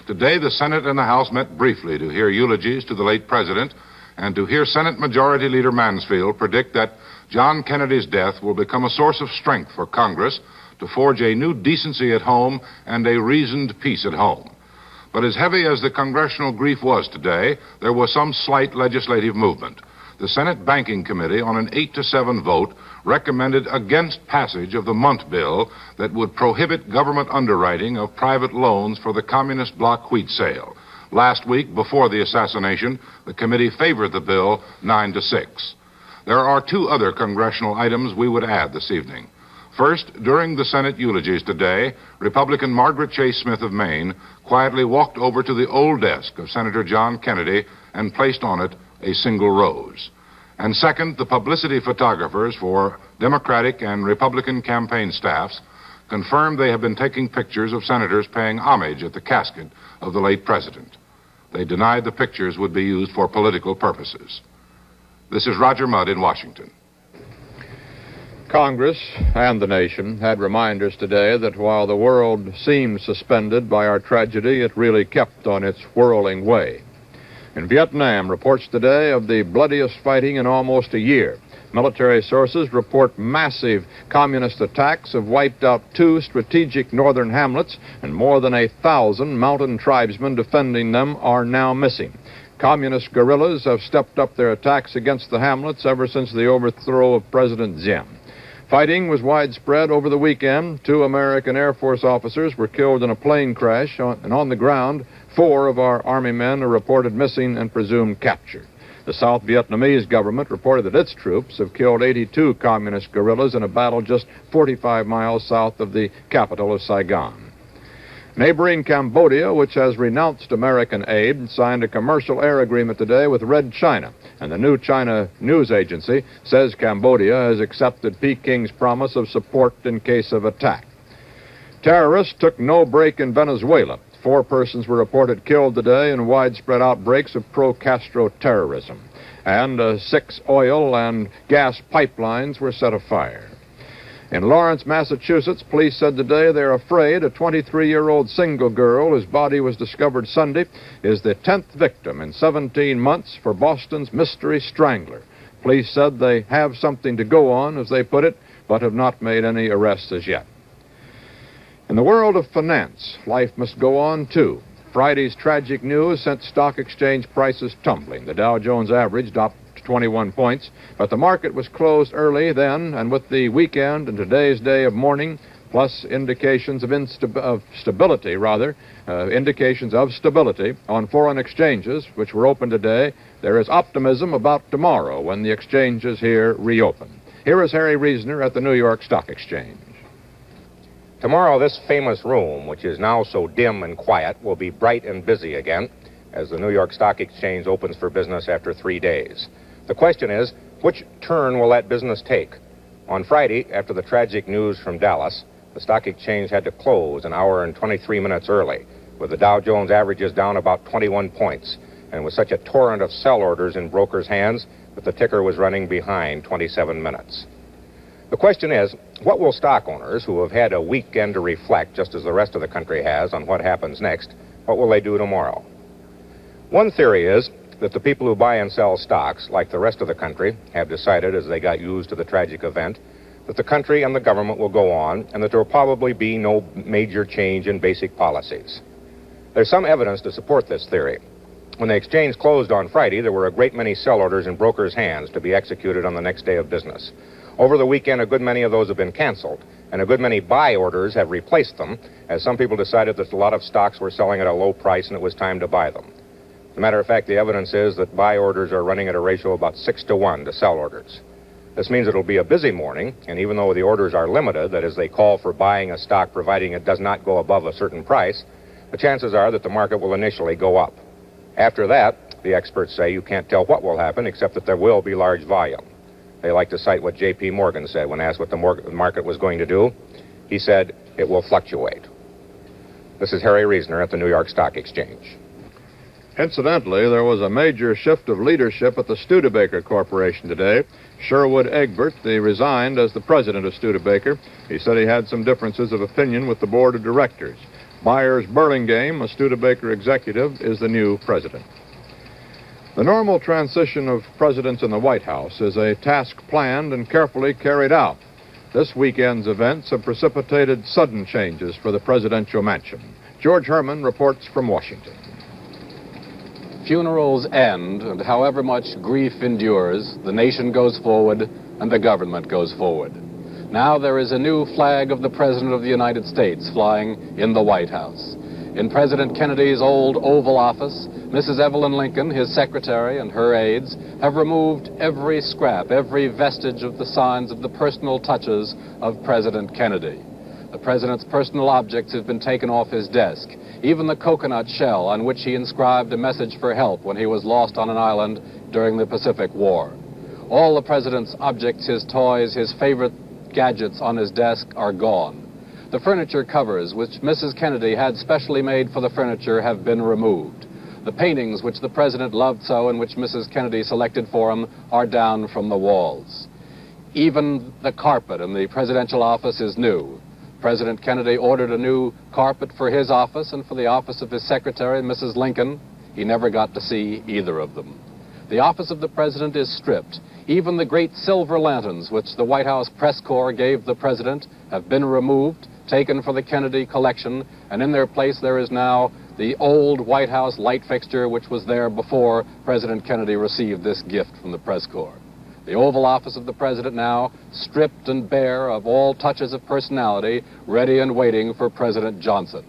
Today, the Senate and the House met briefly to hear eulogies to the late president and to hear Senate Majority Leader Mansfield predict that John Kennedy's death will become a source of strength for Congress to forge a new decency at home and a reasoned peace at home. But as heavy as the congressional grief was today, there was some slight legislative movement. The Senate Banking Committee, on an 8-7 vote, recommended against passage of the Munt bill that would prohibit government underwriting of private loans for the communist bloc wheat sale. Last week, before the assassination, the committee favored the bill 9-6. There are 2 other congressional items we would add this evening. First, during the Senate eulogies today, Republican Margaret Chase Smith of Maine quietly walked over to the old desk of Senator John Kennedy and placed on it a single rose. And second, the publicity photographers for Democratic and Republican campaign staffs confirmed they have been taking pictures of senators paying homage at the casket of the late president. They denied the pictures would be used for political purposes. This is Roger Mudd in Washington. Congress and the nation had reminders today that while the world seemed suspended by our tragedy, it really kept on its whirling way. In Vietnam, reports today of the bloodiest fighting in almost a year. Military sources report massive communist attacks have wiped out 2 strategic northern hamlets, and more than 1,000 mountain tribesmen defending them are now missing. Communist guerrillas have stepped up their attacks against the hamlets ever since the overthrow of President Diem. Fighting was widespread over the weekend. 2 American Air Force officers were killed in a plane crash, and on the ground, 4 of our Army men are reported missing and presumed captured. The South Vietnamese government reported that its troops have killed 82 communist guerrillas in a battle just 45 miles south of the capital of Saigon. Neighboring Cambodia, which has renounced American aid, signed a commercial air agreement today with Red China, and the New China News Agency says Cambodia has accepted Peking's promise of support in case of attack. Terrorists took no break in Venezuela. 4 persons were reported killed today in widespread outbreaks of pro-Castro terrorism, and 6 oil and gas pipelines were set afire. In Lawrence, Massachusetts, police said today they're afraid a 23-year-old single girl whose body was discovered Sunday is the 10th victim in 17 months for Boston's mystery strangler. Police said they have something to go on, as they put it, but have not made any arrests as yet. In the world of finance, life must go on, too. Friday's tragic news sent stock exchange prices tumbling. The Dow Jones average dropped 21 points, but the market was closed early then, and with the weekend and today's day of mourning, plus indications of stability on foreign exchanges, which were open today, there is optimism about tomorrow when the exchanges here reopen. Here is Harry Reasoner at the New York Stock Exchange. Tomorrow, this famous room, which is now so dim and quiet, will be bright and busy again as the New York Stock Exchange opens for business after 3 days. The question is, which turn will that business take? On Friday, after the tragic news from Dallas, the stock exchange had to close an hour and 23 minutes early, with the Dow Jones averages down about 21 points, and with such a torrent of sell orders in brokers' hands that the ticker was running behind 27 minutes. The question is, what will stock owners who have had a weekend to reflect, just as the rest of the country has, on what happens next, what will they do tomorrow? One theory is that the people who buy and sell stocks, like the rest of the country, have decided, as they got used to the tragic event, that the country and the government will go on, and that there will probably be no major change in basic policies. There's some evidence to support this theory. When the exchange closed on Friday, there were a great many sell orders in brokers' hands to be executed on the next day of business. Over the weekend, a good many of those have been canceled, and a good many buy orders have replaced them, as some people decided that a lot of stocks were selling at a low price and it was time to buy them. As a matter of fact, the evidence is that buy orders are running at a ratio of about 6 to 1 to sell orders. This means it'll be a busy morning, and even though the orders are limited, that is, they call for buying a stock providing it does not go above a certain price, the chances are that the market will initially go up. After that, the experts say you can't tell what will happen except that there will be large volume. They like to cite what J.P. Morgan said when asked what the market was going to do. He said, it will fluctuate. This is Harry Reasoner at the New York Stock Exchange. Incidentally, there was a major shift of leadership at the Studebaker Corporation today. Sherwood Egbert, resigned as the president of Studebaker. He said he had some differences of opinion with the board of directors. Myers Burlingame, a Studebaker executive, is the new president. The normal transition of presidents in the White House is a task planned and carefully carried out. This weekend's events have precipitated sudden changes for the presidential mansion. George Herman reports from Washington. Funerals end, and however much grief endures, the nation goes forward and the government goes forward. Now there is a new flag of the President of the United States flying in the White House. In President Kennedy's old Oval Office, Mrs. Evelyn Lincoln, his secretary, and her aides have removed every scrap, every vestige of the signs of the personal touches of President Kennedy. The President's personal objects have been taken off his desk, even the coconut shell on which he inscribed a message for help when he was lost on an island during the Pacific War. All the President's objects, his toys, his favorite gadgets on his desk are gone. The furniture covers, which Mrs. Kennedy had specially made for the furniture, have been removed. The paintings which the president loved so and which Mrs. Kennedy selected for him are down from the walls. Even the carpet in the presidential office is new. President Kennedy ordered a new carpet for his office and for the office of his secretary, Mrs. Lincoln. He never got to see either of them. The office of the president is stripped. Even the great silver lanterns which the White House press corps gave the president have been removed, taken for the Kennedy collection, and in their place there is now the old White House light fixture which was there before President Kennedy received this gift from the press corps. The Oval Office of the President now stripped and bare of all touches of personality, ready and waiting for President Johnson.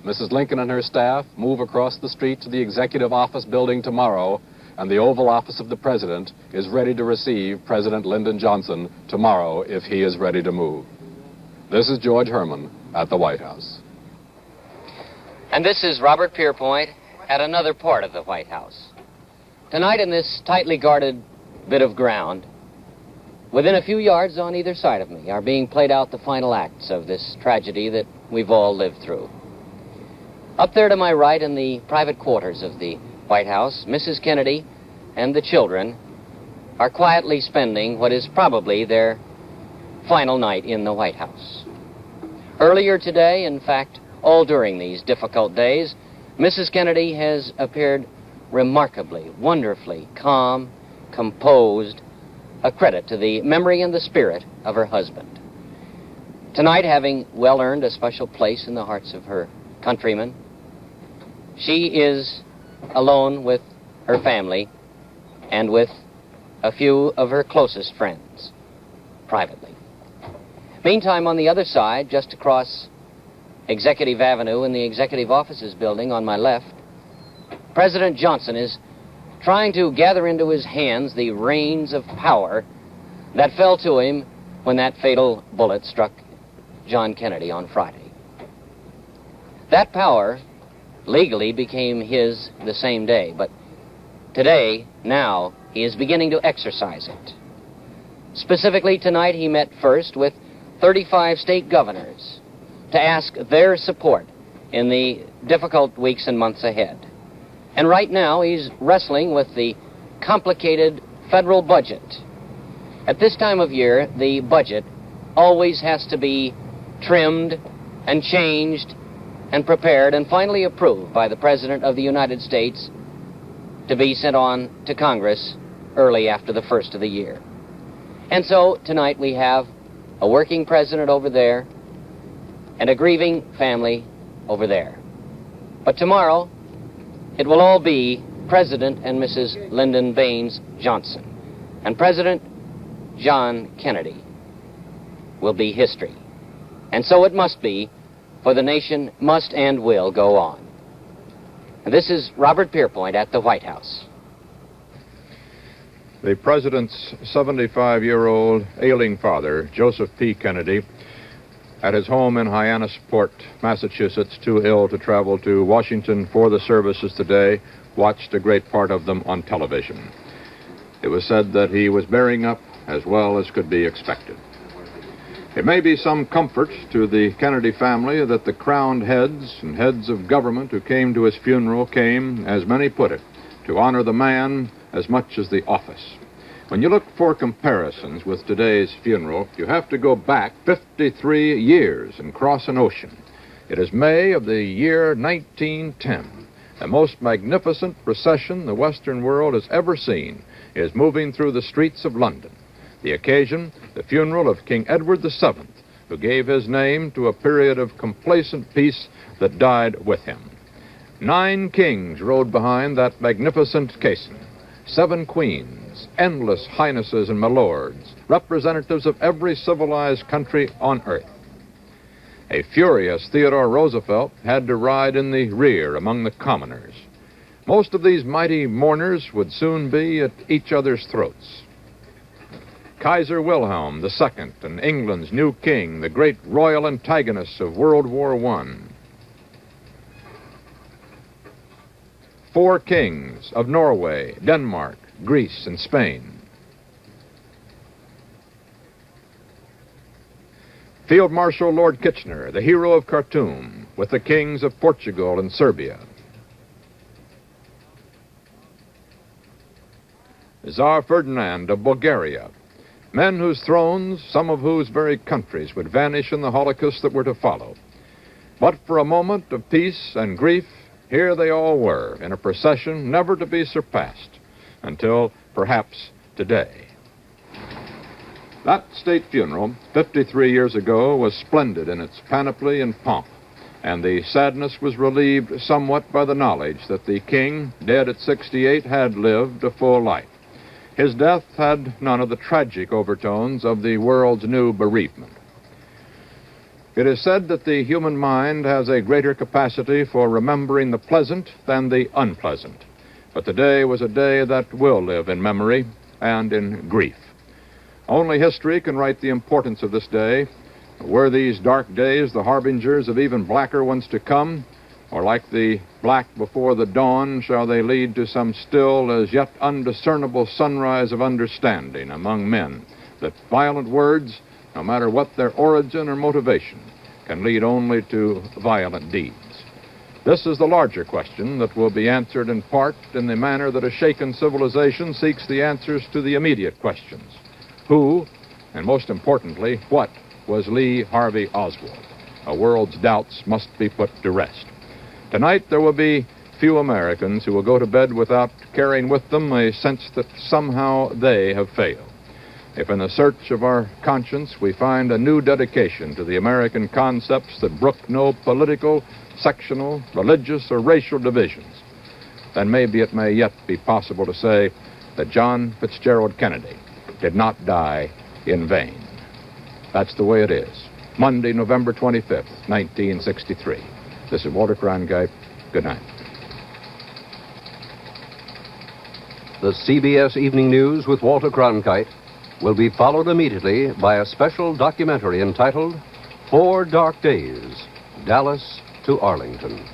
Mrs. Lincoln and her staff move across the street to the Executive Office building tomorrow, and the Oval Office of the President is ready to receive President Lyndon Johnson tomorrow if he is ready to move. This is George Herman at the White House. And this is Robert Pierpoint at another part of the White House. Tonight in this tightly guarded bit of ground, within a few yards on either side of me, are being played out the final acts of this tragedy that we've all lived through. Up there to my right in the private quarters of the White House, Mrs. Kennedy and the children are quietly spending what is probably their final night in the White House. Earlier today, in fact, all during these difficult days, Mrs. Kennedy has appeared remarkably, wonderfully calm, composed, a credit to the memory and the spirit of her husband. Tonight, having well earned a special place in the hearts of her countrymen, she is alone with her family and with a few of her closest friends, privately. Meantime, on the other side, just across Executive Avenue in the Executive Offices building on my left, President Johnson is trying to gather into his hands the reins of power that fell to him when that fatal bullet struck John Kennedy on Friday. That power legally became his the same day, but today, now, he is beginning to exercise it. Specifically, tonight he met first with 35 state governors to ask their support in the difficult weeks and months ahead. And right now, he's wrestling with the complicated federal budget. At this time of year, the budget always has to be trimmed and changed and prepared and finally approved by the President of the United States to be sent on to Congress early after the first of the year. And so, tonight we have a working president over there and a grieving family over there. But tomorrow, it will all be President and Mrs. Lyndon Baines Johnson. And President John Kennedy will be history. And so it must be, for the nation must and will go on. And this is Robert Pierpoint at the White House. The President's 75-year-old ailing father, Joseph P. Kennedy, at his home in Hyannisport, Massachusetts, too ill to travel to Washington for the services today, watched a great part of them on television. It was said that he was bearing up as well as could be expected. It may be some comfort to the Kennedy family that the crowned heads and heads of government who came to his funeral came, as many put it, to honor the man as much as the office. When you look for comparisons with today's funeral, you have to go back 53 years and cross an ocean. It is May of the year 1910. The most magnificent procession the Western world has ever seen is moving through the streets of London. The occasion, the funeral of King Edward VII, who gave his name to a period of complacent peace that died with him. 9 kings rode behind that magnificent caisson. 7 queens, endless highnesses and milords, representatives of every civilized country on earth. A furious Theodore Roosevelt had to ride in the rear among the commoners. Most of these mighty mourners would soon be at each other's throats. Kaiser Wilhelm II and England's new king, the great royal antagonist of World War I. 4 kings of Norway, Denmark, Greece, and Spain. Field Marshal Lord Kitchener, the hero of Khartoum, with the kings of Portugal and Serbia. Tsar Ferdinand of Bulgaria, men whose thrones, some of whose very countries, would vanish in the holocausts that were to follow. But for a moment of peace and grief, here they all were, in a procession never to be surpassed, until perhaps today. That state funeral, 53 years ago, was splendid in its panoply and pomp, and the sadness was relieved somewhat by the knowledge that the king, dead at 68, had lived a full life. His death had none of the tragic overtones of the world's new bereavement. It is said that the human mind has a greater capacity for remembering the pleasant than the unpleasant, but today was a day that will live in memory and in grief. Only history can write the importance of this day. Were these dark days the harbingers of even blacker ones to come, or like the black before the dawn, shall they lead to some still as yet undiscernible sunrise of understanding among men, that violent words, no matter what their origin or motivation, can lead only to violent deeds? This is the larger question that will be answered in part in the manner that a shaken civilization seeks the answers to the immediate questions. Who, and most importantly, what was Lee Harvey Oswald? A world's doubts must be put to rest. Tonight there will be few Americans who will go to bed without carrying with them a sense that somehow they have failed. If in the search of our conscience we find a new dedication to the American concepts that brook no political, sectional, religious, or racial divisions, then maybe it may yet be possible to say that John Fitzgerald Kennedy did not die in vain. That's the way it is. Monday, November 25th, 1963. This is Walter Cronkite. Good night. The CBS Evening News with Walter Cronkite will be followed immediately by a special documentary entitled 4 Dark Days, Dallas to Arlington.